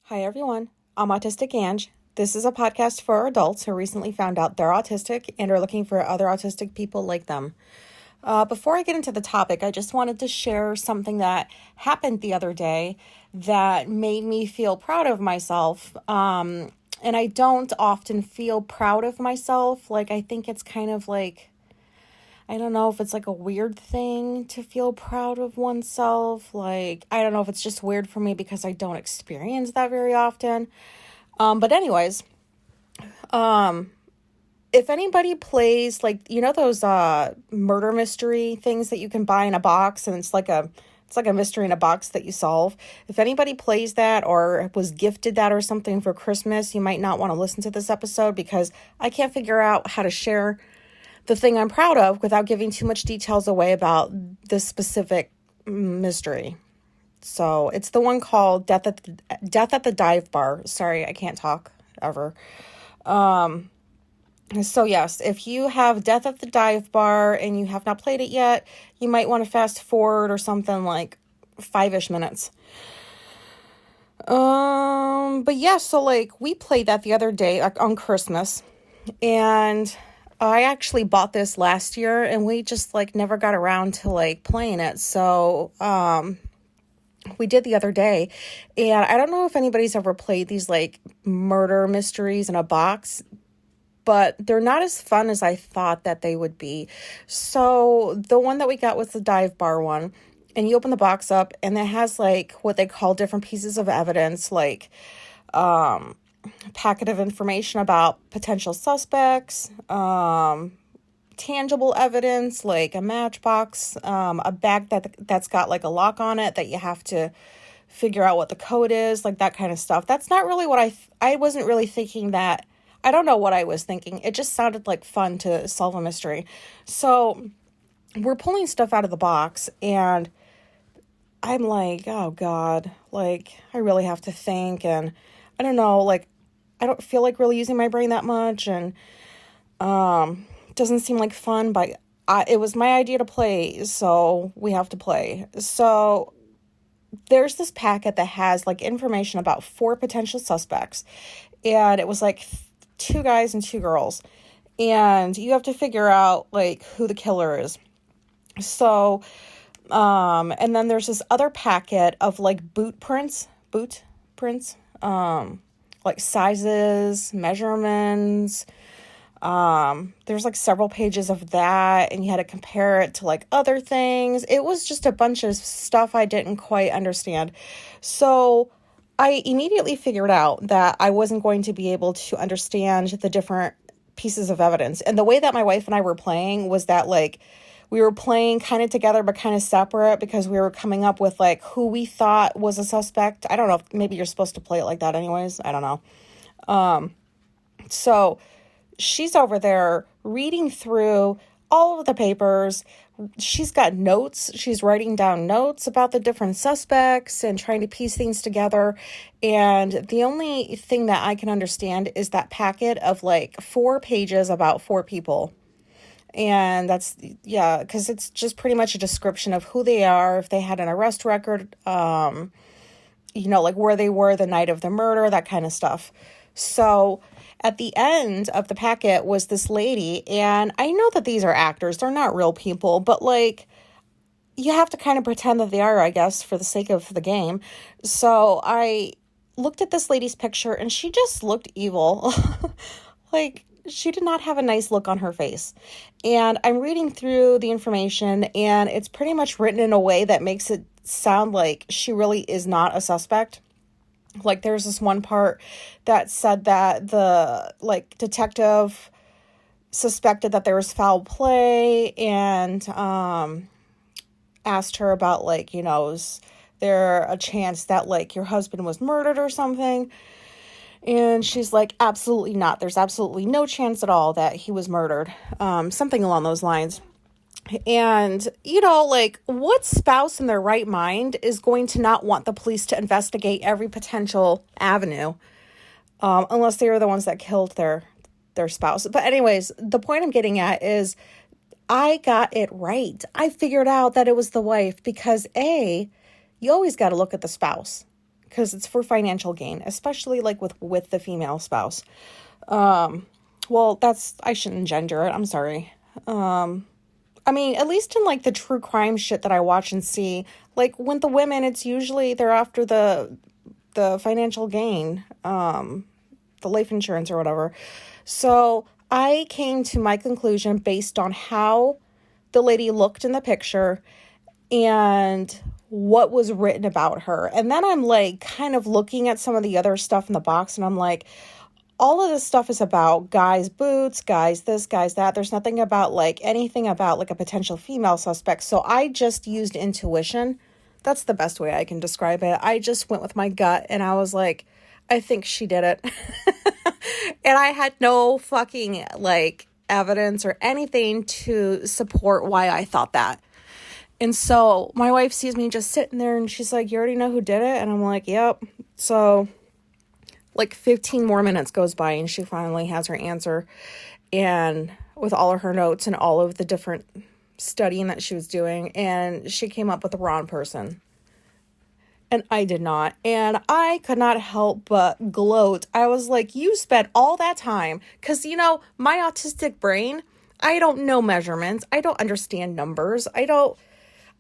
Hi, everyone. I'm Autistic Ange. This is a podcast for adults who recently found out they're autistic and are looking for other autistic people like them. Before I get into the topic, I just wanted to share something that happened the other day that made me feel proud of myself. And I don't often feel proud of myself. I think it's kind of like, I don't know if it's like a weird thing to feel proud of oneself. I don't know if it's just weird for me because I don't experience that very often. But anyways, if anybody plays those murder mystery things that you can buy in a box, and it's like a mystery in a box that you solve. If anybody plays that or was gifted that or something for Christmas, you might not want to listen to this episode because I can't figure out how to share the thing I'm proud of without giving too much details away about the specific mystery. So it's the one called Death at the Dive Bar. Sorry, I can't talk ever. So yes, if you have Death at the Dive Bar and you have not played it yet, you might want to fast forward or something like 5-ish minutes. But yeah, so we played that the other day on Christmas, and I actually bought this last year and we just never got around to playing it. So, we did the other day, and I don't know if anybody's ever played these murder mysteries in a box, but they're not as fun as I thought that they would be. So the one that we got was the dive bar one, and you open the box up and it has what they call different pieces of evidence, packet of information about potential suspects, tangible evidence like a matchbox, a bag that's got a lock on it that you have to figure out what the code is, that kind of stuff. That's not really what I wasn't really thinking that. I don't know what I was thinking. It just sounded like fun to solve a mystery. So we're pulling stuff out of the box and I'm like, oh God, I really have to think, and I don't know, I don't feel like really using my brain that much, and doesn't seem like fun, but it was my idea to play, so we have to play. So there's this packet that has information about 4 potential suspects, and it was 2 guys and 2 girls, and you have to figure out who the killer is. So and then there's this other packet of boot prints, sizes, measurements. There's several pages of that, and you had to compare it to other things. It was just a bunch of stuff I didn't quite understand. So I immediately figured out that I wasn't going to be able to understand the different pieces of evidence. And the way that my wife and I were playing was that we were playing kind of together but kind of separate, because we were coming up with who we thought was a suspect. I don't know if maybe you're supposed to play it like that anyways. I don't know. So she's over there reading through all of the papers. She's got notes. She's writing down notes about the different suspects and trying to piece things together. And the only thing that I can understand is that packet of 4 pages about 4 people. And that's, yeah, because it's just pretty much a description of who they are, if they had an arrest record, where they were the night of the murder, that kind of stuff. So at the end of the packet was this lady, and I know that these are actors. They're not real people, but you have to kind of pretend that they are, I guess, for the sake of the game. So I looked at this lady's picture, and she just looked evil. She did not have a nice look on her face. And I'm reading through the information, and it's pretty much written in a way that makes it sound like she really is not a suspect. There's this one part that said that the detective suspected that there was foul play, and asked her about is there a chance that your husband was murdered or something? And she's like, absolutely not. There's absolutely no chance at all that he was murdered. Something along those lines. And, what spouse in their right mind is going to not want the police to investigate every potential avenue, unless they were the ones that killed their spouse. But anyways, the point I'm getting at is I got it right. I figured out that it was the wife because, A, you always got to look at the spouse. because it's for financial gain, especially like with the female spouse. Well, I shouldn't gender it. I'm sorry. I mean, at least in like the true crime shit that I watch and see, like with the women, it's usually they're after the financial gain, the life insurance or whatever. So I came to my conclusion based on how the lady looked in the picture and what was written about her. And then I'm like kind of looking at some of the other stuff in the box, and I'm like, all of this stuff is about guys' boots, guys this, guys that. There's nothing about like anything about like a potential female suspect. So I just used intuition. That's the best way I can describe it. I just went with my gut and I was like, I think she did it. And I had no fucking like evidence or anything to support why I thought that. And so my wife sees me just sitting there and she's like, you already know who did it? And I'm like, yep. So like 15 more minutes goes by and she finally has her answer, and with all of her notes and all of the different studying that she was doing, and she came up with the wrong person. And I did not. And I could not help but gloat. I was like, you spent all that time. Because, you know, my autistic brain, I don't know measurements. I don't understand numbers.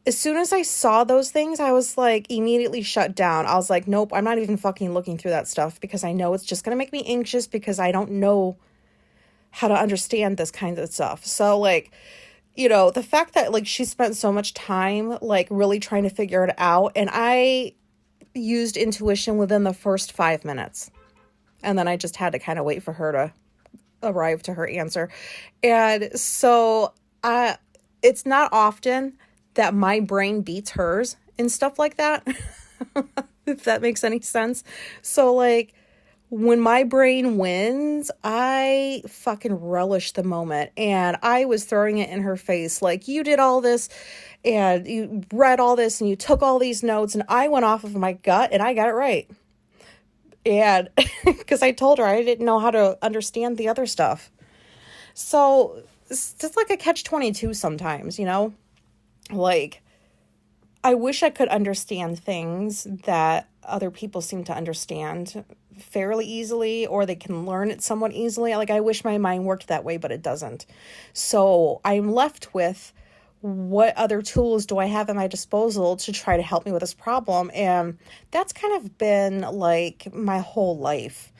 As soon as I saw those things, I was like immediately shut down. I was like, nope, I'm not even fucking looking through that stuff because I know it's just going to make me anxious because I don't know how to understand this kind of stuff. So like, you know, the fact that like she spent so much time like really trying to figure it out, and I used intuition within the first 5 minutes. And then I just had to kind of wait for her to arrive to her answer. And so it's not often that my brain beats hers and stuff like that, if that makes any sense. So like when my brain wins, I fucking relish the moment. And I was throwing it in her face like, you did all this and you read all this and you took all these notes, and I went off of my gut and I got it right. And because I told her I didn't know how to understand the other stuff. So it's just like a catch-22 sometimes, you know? Like, I wish I could understand things that other people seem to understand fairly easily, or they can learn it somewhat easily. Like, I wish my mind worked that way, but it doesn't. So I'm left with, what other tools do I have at my disposal to try to help me with this problem? And that's kind of been like my whole life.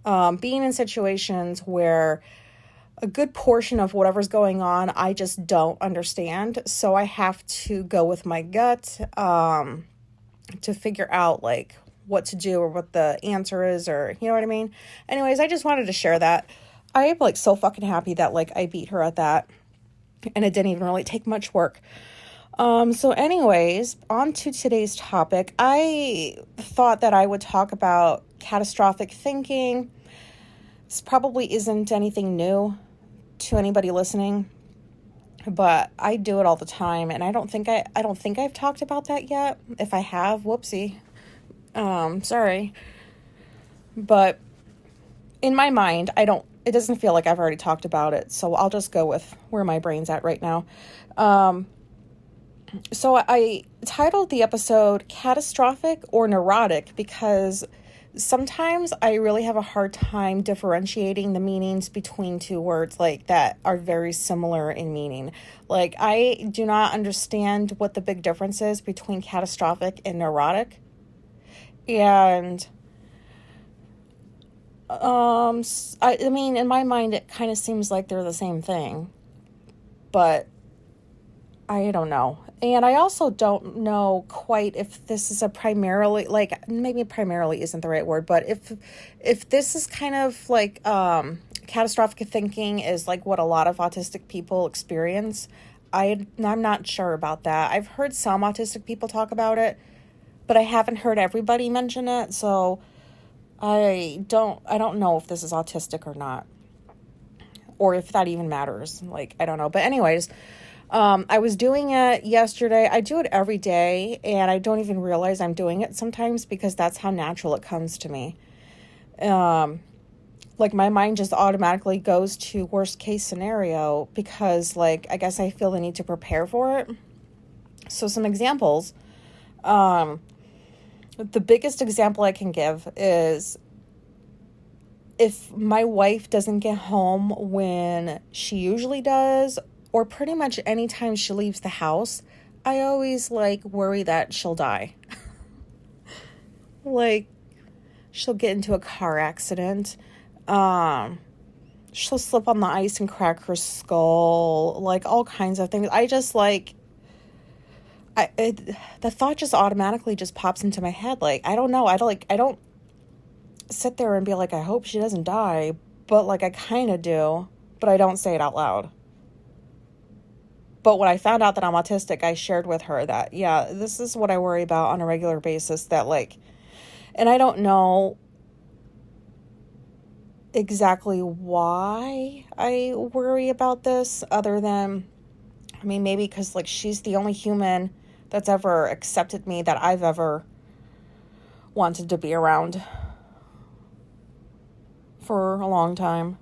Being in situations where a good portion of whatever's going on, I just don't understand. So I have to go with my gut to figure out like what to do or what the answer is, or you know what I mean? Anyways, I just wanted to share that. I am like so fucking happy that like I beat her at that, and it didn't even really take much work. So anyways, on to today's topic. I thought that I would talk about catastrophic thinking. This probably isn't anything new to anybody listening, but I do it all the time, and I don't think I've talked about that yet. If I have, whoopsie. Sorry. But in my mind, it doesn't feel like I've already talked about it, so I'll just go with where my brain's at right now. So I titled the episode Catastrophic or Neurotic because sometimes I really have a hard time differentiating the meanings between two words like that are very similar in meaning. Like, I do not understand what the big difference is between catastrophic and neurotic. And I mean, in my mind, it kind of seems like they're the same thing, but I don't know. And I also don't know quite if this is a primarily, like, maybe primarily isn't the right word, but if this is kind of like catastrophic thinking is like what a lot of autistic people experience. I'm not sure about that. I've heard some autistic people talk about it, but I haven't heard everybody mention it, so I don't know if this is autistic or not, or if that even matters. Like, I don't know. But anyways, I was doing it yesterday. I do it every day, and I don't even realize I'm doing it sometimes because that's how natural it comes to me. Like, my mind just automatically goes to worst case scenario because, like, I guess I feel the need to prepare for it. So some examples. The biggest example I can give is if my wife doesn't get home when she usually does, or pretty much any time she leaves the house, I always worry that she'll die. Like, she'll get into a car accident. She'll slip on the ice and crack her skull. All kinds of things. I just the thought just automatically just pops into my head. I don't know. I don't sit there and be like, I hope she doesn't die. But I kind of do. But I don't say it out loud. But when I found out that I'm autistic, I shared with her that, yeah, this is what I worry about on a regular basis. That and I don't know exactly why I worry about this, other than, maybe because she's the only human that's ever accepted me that I've ever wanted to be around for a long time.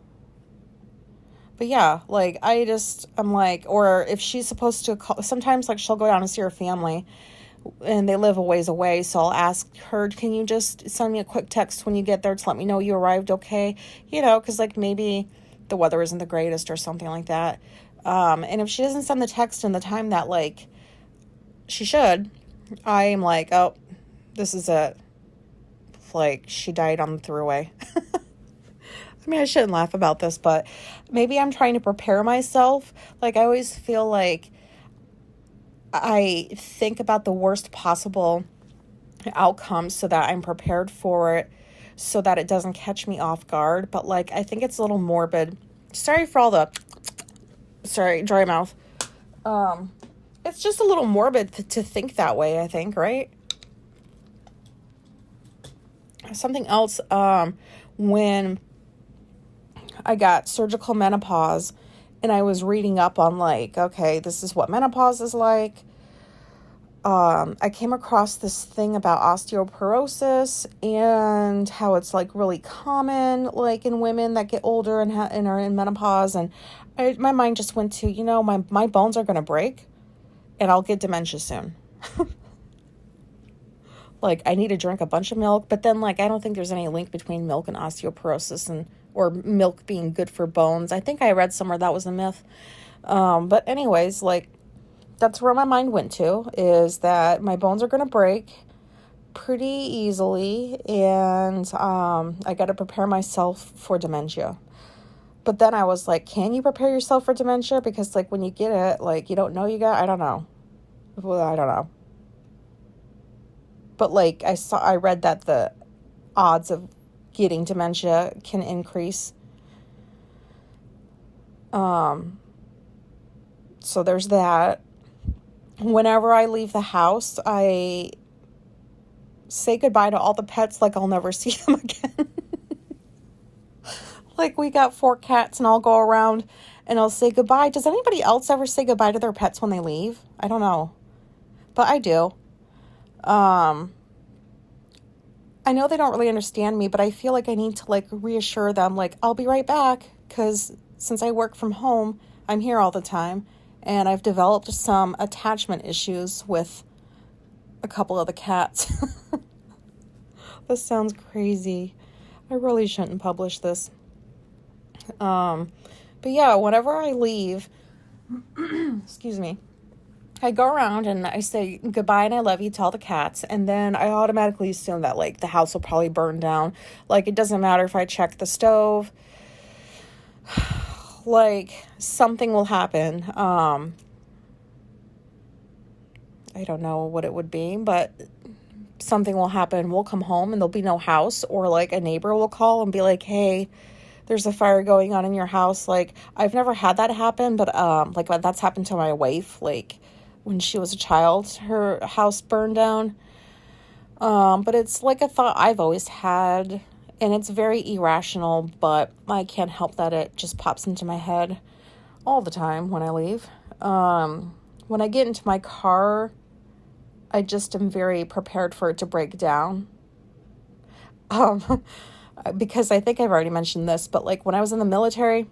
But yeah, I'm or if she's supposed to call, sometimes she'll go down and see her family and they live a ways away. So I'll ask her, can you just send me a quick text when you get there to let me know you arrived okay? Because maybe the weather isn't the greatest or something like that. And if she doesn't send the text in the time that she should, I'm oh, this is it. She died on the thruway. I shouldn't laugh about this, but maybe I'm trying to prepare myself. I always feel I think about the worst possible outcomes so that I'm prepared for it, so that it doesn't catch me off guard. But I think it's a little morbid. Sorry for all the, dry mouth. It's just a little morbid to think that way, I think, right? Something else, when I got surgical menopause and I was reading up on okay, this is what menopause is like. I came across this thing about osteoporosis and how it's really common in women that get older and are in menopause. And my mind just went to, my bones are going to break and I'll get dementia soon. I need to drink a bunch of milk, but then I don't think there's any link between milk and osteoporosis or milk being good for bones. I think I read somewhere that was a myth. But anyways, that's where my mind went to, is that my bones are going to break pretty easily, and I got to prepare myself for dementia. But then I was can you prepare yourself for dementia? Because when you get it, you don't know you got, I don't know. Well, I don't know. But I read that the odds of getting dementia can increase. So there's that. Whenever I leave the house, I say goodbye to all the pets I'll never see them again. We got 4 cats and I'll go around and I'll say goodbye. Does anybody else ever say goodbye to their pets when they leave? I don't know. But I do. I know they don't really understand me, but I feel I need to reassure them, I'll be right back, because since I work from home, I'm here all the time, and I've developed some attachment issues with a couple of the cats. This sounds crazy. I really shouldn't publish this. But yeah, whenever I leave, excuse me, I go around and I say goodbye and I love you to all the cats, and then I automatically assume that the house will probably burn down. It doesn't matter if I check the stove. Something will happen. I don't know what it would be, but something will happen. We'll come home and there'll be no house, or a neighbor will call and be hey, there's a fire going on in your house. I've never had that happen, but that's happened to my wife. When she was a child, her house burned down. But it's a thought I've always had, and it's very irrational, but I can't help that it just pops into my head all the time when I leave. When I get into my car, I just am very prepared for it to break down. Because I think I've already mentioned this, but when I was in the military,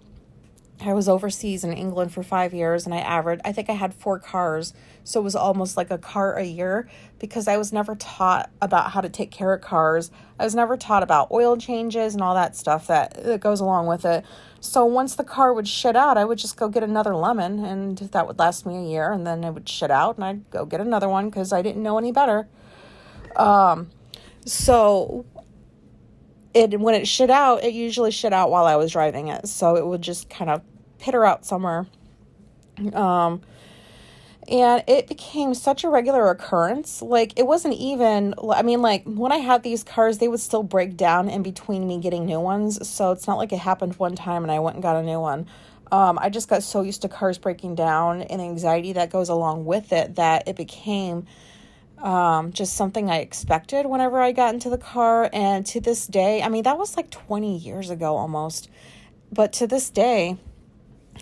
I was overseas in England for 5 years, and I think I had 4 cars. So it was almost like a car a year, because I was never taught about how to take care of cars. I was never taught about oil changes and all that stuff that goes along with it. So once the car would shit out, I would just go get another lemon, and that would last me a year, and then it would shit out and I'd go get another one because I didn't know any better. So when it shit out, it usually shit out while I was driving it. So it would just kind of pitter out somewhere. And it became such a regular occurrence. Like, it wasn't even, I mean, like, when I had these cars, they would still break down in between me getting new ones. So it's not like it happened one time and I went and got a new one. I just got so used to cars breaking down and anxiety that goes along with it that it became just something I expected whenever I got into the car. And to this day, I mean, that was like 20 years ago almost. But to this day,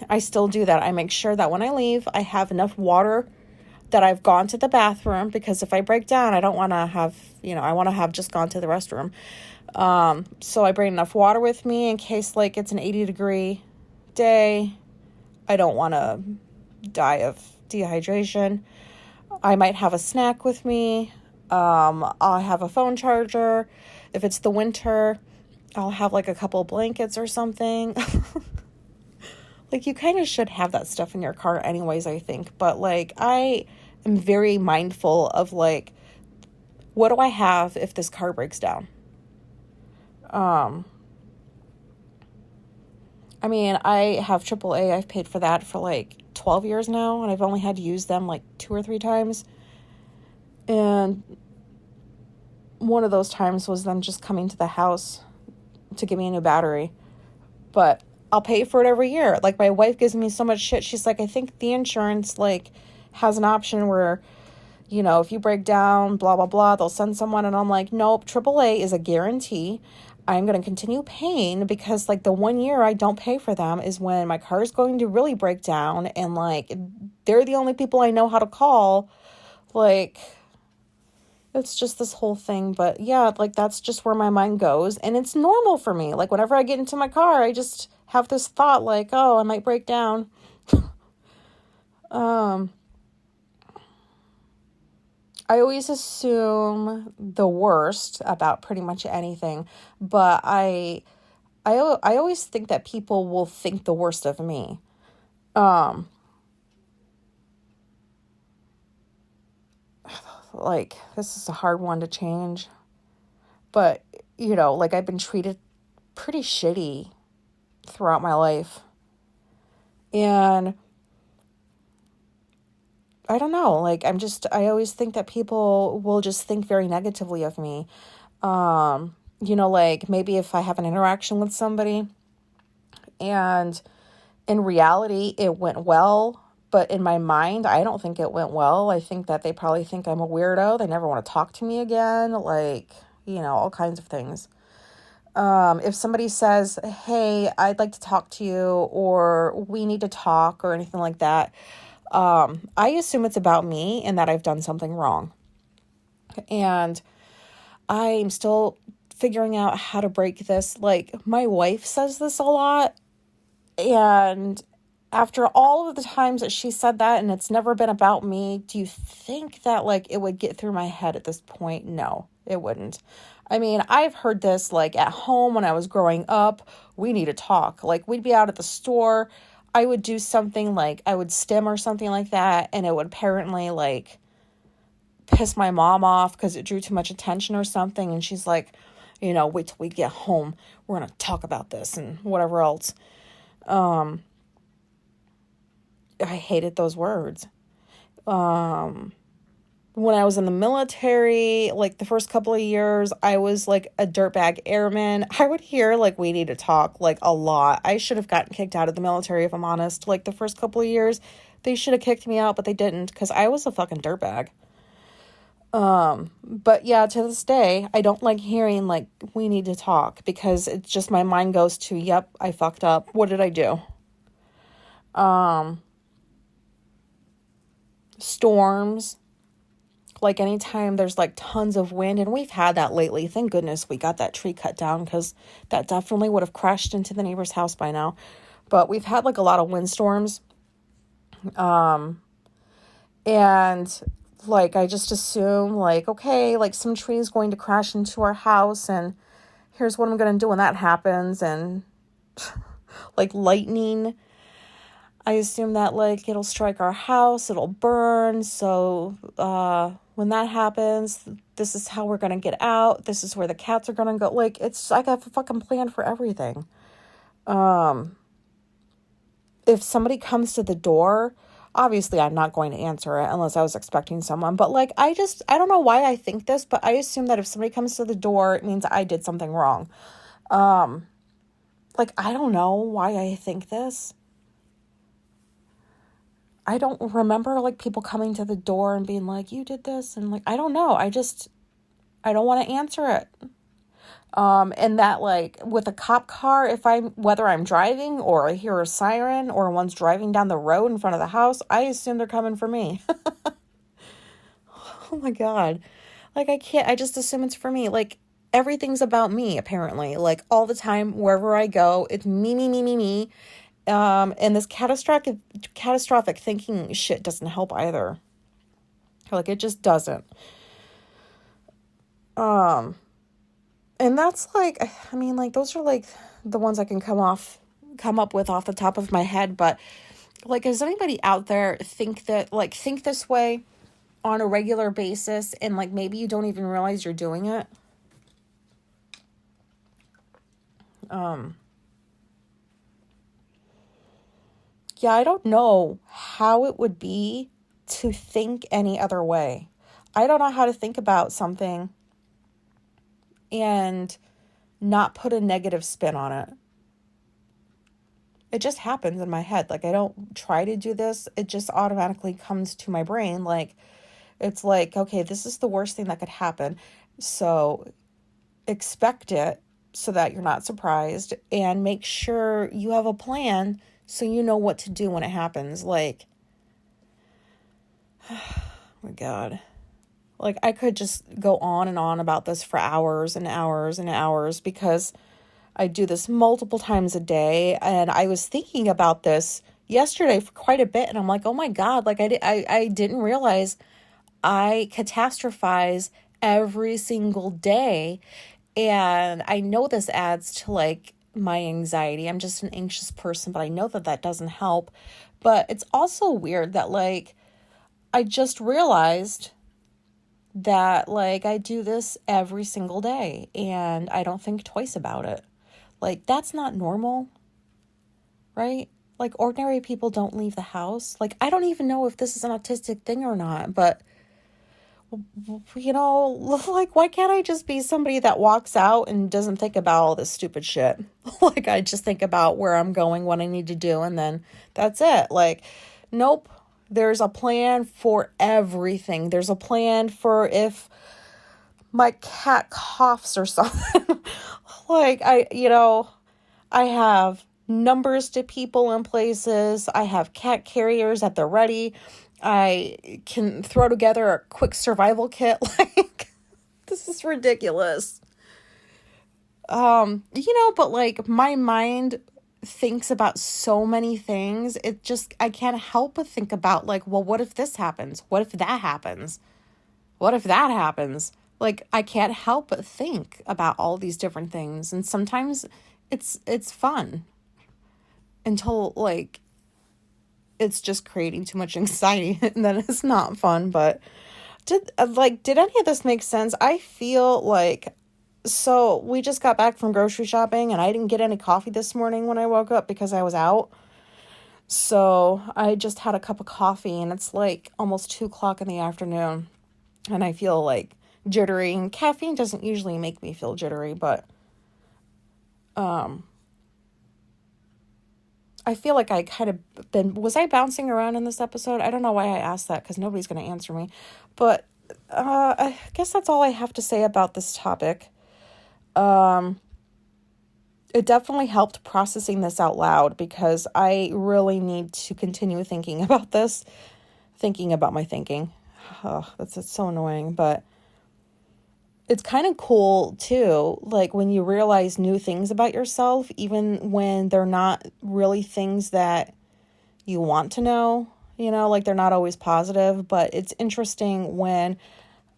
I still do that. I make sure that when I leave, I have enough water, that I've gone to the bathroom, because if I break down, I don't want to have, I want to have just gone to the restroom. So I bring enough water with me in case, like, it's an 80-degree day. I don't want to die of dehydration. I might have a snack with me. I'll have a phone charger. If it's the winter, I'll have like a couple blankets or something. Like, you kind of should have that stuff in your car anyways, I think. But, like, I am very mindful of, like, what do I have if this car breaks down? I mean, I have AAA. I've paid for that for, like, 12 years now, and I've only had to use them, like, 2 or 3 times. And one of those times was them just coming to the house to give me a new battery. But I'll pay for it every year. Like, my wife gives me so much shit. She's like, I think the insurance, like, has an option where, if you break down, blah, blah, blah, they'll send someone. And I'm like, nope, AAA is a guarantee. I'm going to continue paying, because, like, the 1 year I don't pay for them is when my car is going to really break down. And, like, they're the only people I know how to call. Like, it's just this whole thing. But yeah, like, that's just where my mind goes. And it's normal for me. Like, whenever I get into my car, I just have this thought, like, oh, I might break down. I always assume the worst about pretty much anything, but I always think that people will think the worst of me. Like, this is a hard one to change, but, like, I've been treated pretty shitty throughout my life. And I don't know, like, I always think that people will just think very negatively of me. Like, maybe if I have an interaction with somebody and in reality it went well, but in my mind, I don't think it went well. I think that they probably think I'm a weirdo. They never want to talk to me again. Like, all kinds of things. If somebody says, hey, I'd like to talk to you, or we need to talk, or anything like that, I assume it's about me and that I've done something wrong. And I'm still figuring out how to break this. Like, my wife says this a lot, and after all of the times that she said that, and it's never been about me, do you think that, like, it would get through my head at this point? No, it wouldn't. I mean, I've heard this, like, at home when I was growing up. We need to talk. Like, we'd be out at the store. I would do something, like, I would stim or something like that, and it would apparently, like, piss my mom off because it drew too much attention or something. And she's like, wait till we get home. We're going to talk about this and whatever else. I hated those words. When I was in the military, like, the first couple of years, I was like a dirtbag airman. I would hear, like, we need to talk, like, a lot. I should have gotten kicked out of the military, if I'm honest. Like, the first couple of years, they should have kicked me out, but they didn't, because I was a fucking dirtbag. But yeah, to this day, I don't like hearing, like, we need to talk, because it's just, my mind goes to, yep, I fucked up. What did I do? Storms. Like, anytime there's, like, tons of wind, and we've had that lately. Thank goodness we got that tree cut down, because that definitely would have crashed into the neighbor's house by now. But we've had like a lot of windstorms. And like, I just assume like, okay, like some tree is going to crash into our house and here's what I'm going to do when that happens. And like lightning, I assume that like it'll strike our house, it'll burn. So, when that happens, this is how we're going to get out. This is where the cats are going to go. Like, it's like I have a fucking plan for everything. If somebody comes to the door, obviously I'm not going to answer it unless I was expecting someone. But like, I don't know why I think this, but I assume that if somebody comes to the door, it means I did something wrong. Like, I don't know why I think this. I don't remember like people coming to the door and being like, you did this. And like, I don't know. I don't want to answer it. And that like with a cop car, whether I'm driving or I hear a siren or one's driving down the road in front of the house, I assume they're coming for me. Oh my God. Like, I just assume it's for me. Like, everything's about me, apparently. Like, all the time, wherever I go, it's me, me, me, me, me. And this catastrophic thinking shit doesn't help either. Like, it just doesn't. And that's like, I mean, like, those are like the ones I can come up with off the top of my head. But like, does anybody out there think this way on a regular basis and like maybe you don't even realize you're doing it? Yeah, I don't know how it would be to think any other way. I don't know how to think about something and not put a negative spin on it. It just happens in my head. Like, I don't try to do this. It just automatically comes to my brain. Like, it's like, okay, this is the worst thing that could happen. So expect it so that you're not surprised, and make sure you have a plan so you know what to do when it happens. Like, oh my God. Like, I could just go on and on about this for hours and hours and hours because I do this multiple times a day. And I was thinking about this yesterday for quite a bit. And I'm like, oh my God, like I didn't realize I catastrophize every single day. And I know this adds to like my anxiety. I'm just an anxious person, but I know that doesn't help. But it's also weird that like, I just realized that like I do this every single day and I don't think twice about it. Like, that's not normal, right? Like, ordinary people don't leave the house. Like, I don't even know if this is an autistic thing or not, but you know, like, why can't I just be somebody that walks out and doesn't think about all this stupid shit? Like, I just think about where I'm going, what I need to do, and then that's it. Like, nope. There's a plan for everything. There's a plan for if my cat coughs or something. Like, I have numbers to people in places. I have cat carriers at the ready. I can throw together a quick survival kit. Like, this is ridiculous. But like, my mind thinks about so many things. I can't help but think about like, well, what if this happens? What if that happens? What if that happens? Like, I can't help but think about all these different things. And sometimes it's fun until like it's just creating too much anxiety and then it's not fun. But did any of this make sense? I feel like, so we just got back from grocery shopping and I didn't get any coffee this morning when I woke up because I was out. So I just had a cup of coffee and it's like almost 2:00 in the afternoon and I feel like jittery, and caffeine doesn't usually make me feel jittery, but I feel like I kind of was I bouncing around in this episode? I don't know why I asked that because nobody's going to answer me, but I guess that's all I have to say about this topic. It definitely helped processing this out loud because I really need to continue thinking about this, thinking about my thinking. Oh, it's so annoying, but it's kind of cool too, like when you realize new things about yourself, even when they're not really things that you want to know, like they're not always positive, but it's interesting when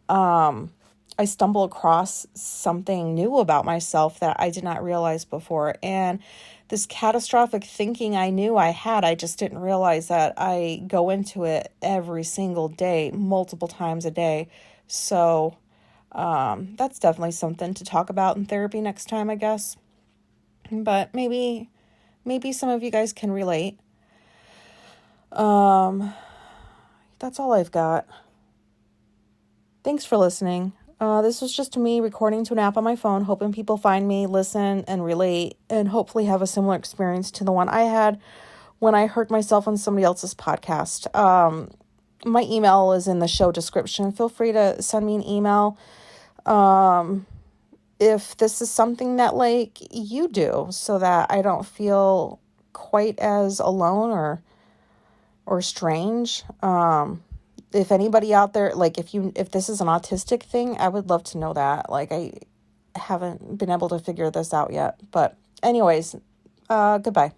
I stumble across something new about myself that I did not realize before. And this catastrophic thinking I knew I had, I just didn't realize that I go into it every single day, multiple times a day. So that's definitely something to talk about in therapy next time, I guess. But maybe some of you guys can relate. That's all I've got. Thanks for listening. This was just me recording to an app on my phone, hoping people find me, listen, and relate, and hopefully have a similar experience to the one I had when I heard myself on somebody else's podcast. My email is in the show description. Feel free to send me an email if this is something that, like, you do, so that I don't feel quite as alone or strange. If anybody out there, like, if this is an autistic thing, I would love to know that. Like, I haven't been able to figure this out yet. But anyways, goodbye.